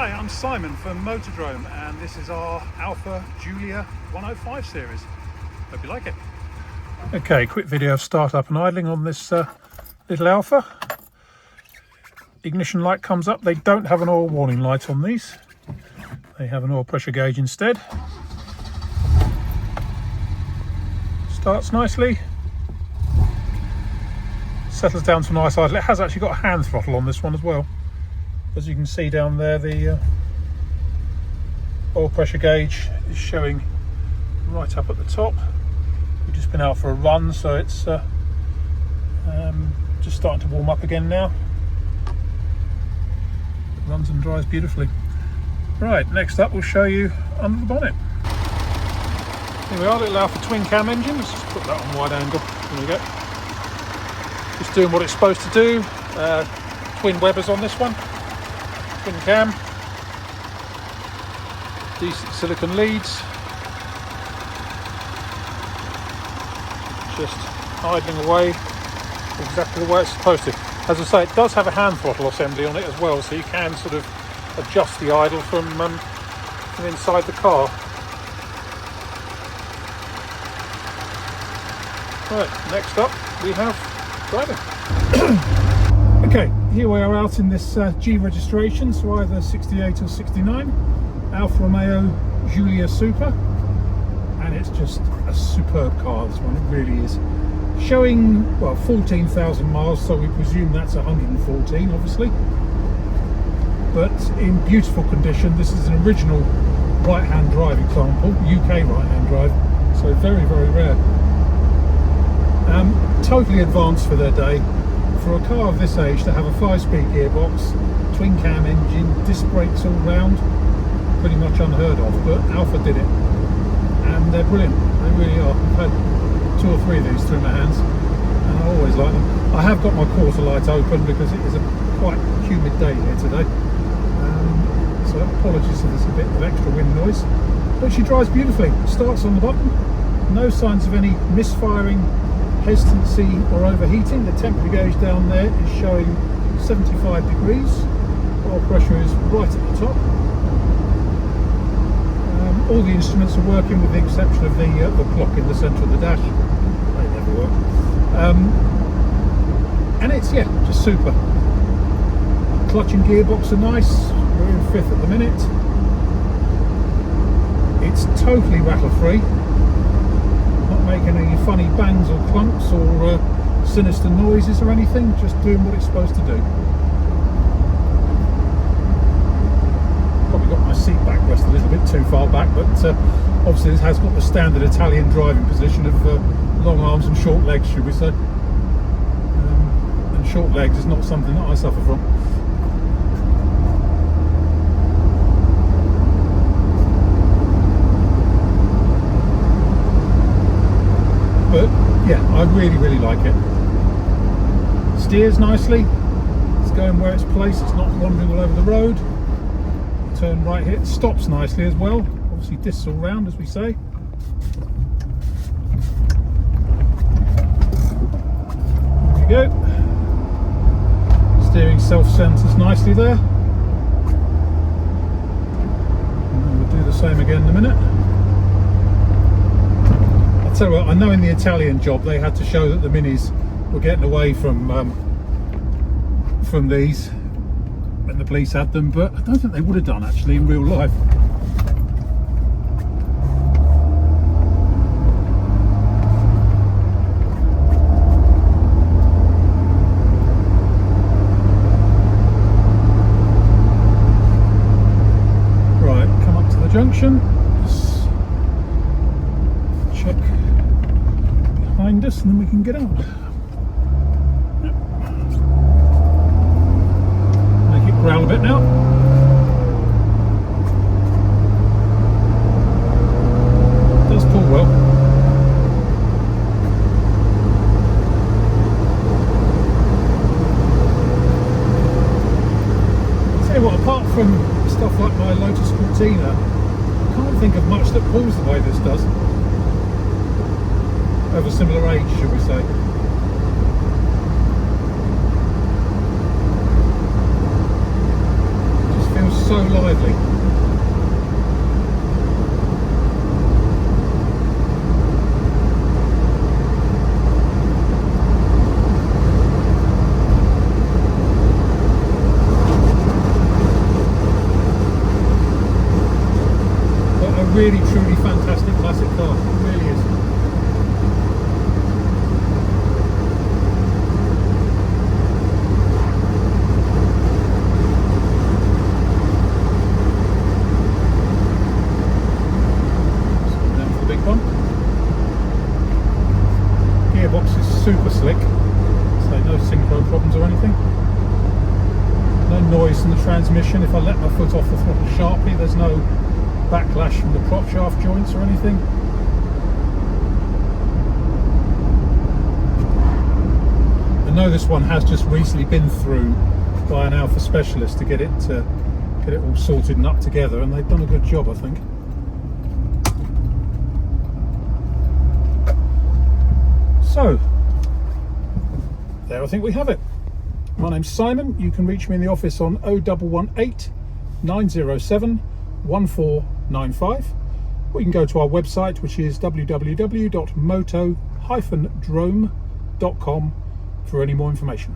Hi, I'm Simon from Motodrome, and this is our Alfa Giulia 105 series. Hope you like it. Okay, quick video of startup and idling on this little Alfa. Ignition light comes up. They don't have an oil warning light on these. They have an oil pressure gauge instead. Starts nicely. Settles down to a nice idle. It has actually got a hand throttle on this one as well. As you can see down there, the oil pressure gauge is showing right up at the top. We've just been out for a run, so it's just starting to warm up again now. It runs and dries beautifully. Right, next up we'll show you under the bonnet. Here we are, little Alfa twin cam engine. Let's just put that on wide angle. There we go. Just doing what it's supposed to do. Twin Webers on this one. Twin cam, decent silicon leads, just idling away exactly the way it's supposed to. As I say, it does have a hand throttle assembly on it as well, so you can sort of adjust the idle from inside the car. Right, next up we have driving. Okay, here we are out in this G registration, so either 68 or 69, Alfa Romeo Giulia Super, and it's just a superb car, this one, it really is. Showing, well, 14,000 miles, so we presume that's 114, obviously. But in beautiful condition. This is an original right-hand drive example, UK right-hand drive, so very, very rare. Totally advanced for their day. For a car of this age to have a 5-speed gearbox, twin cam engine, disc brakes all round, pretty much unheard of, but Alfa did it. And they're brilliant, they really are. I've had 2 or 3 of these through my hands, and I always like them. I have got my quarter light open because it is a quite humid day here today. So apologies if there's a bit of extra wind noise. But she drives beautifully, starts on the button, no signs of any misfiring, hesitancy or overheating. The temperature gauge down there is showing 75 degrees. Oil pressure is right at the top. All the instruments are working with the exception of the clock in the centre of the dash. They never work. And it's, yeah, just super. Clutch and gearbox are nice. We're in 5th at the minute. It's totally rattle free. Not making any funny bangs or clumps or sinister noises or anything, just doing what it's supposed to do. Probably got my seat backrest a little bit too far back, but obviously this has got the standard Italian driving position of long arms and short legs, should we say. And short legs is not something that I suffer from. But yeah, I really, really like it. Steers nicely, it's going where it's placed, it's not wandering all over the road. Turn right here, it stops nicely as well. Obviously discs all round, as we say. There we go. Steering self-centers nicely there. And we'll do the same again in a minute. So I know in the Italian job they had to show that the Minis were getting away from these when the police had them, but I don't think they would have done actually in real life. Right, come up to the junction. Let's check behind us and then we can get out. Yep. Make it growl a bit now. It does pull well. I'll tell you what, apart from stuff like my Lotus Cortina, I can't think of much that pulls the way this does. Of a similar age, should we say. super slick, so no synchro problems or anything. No noise from the transmission. If I let my foot off the throttle sharply, there's no backlash from the prop shaft joints or anything. I know this one has just recently been through by an Alfa specialist to get it all sorted and up together, and they've done a good job, I think. So there, I think we have it. My name's Simon. You can reach me in the office on 0118 907 1495, or you can go to our website, which is www.moto-drome.com, for any more information.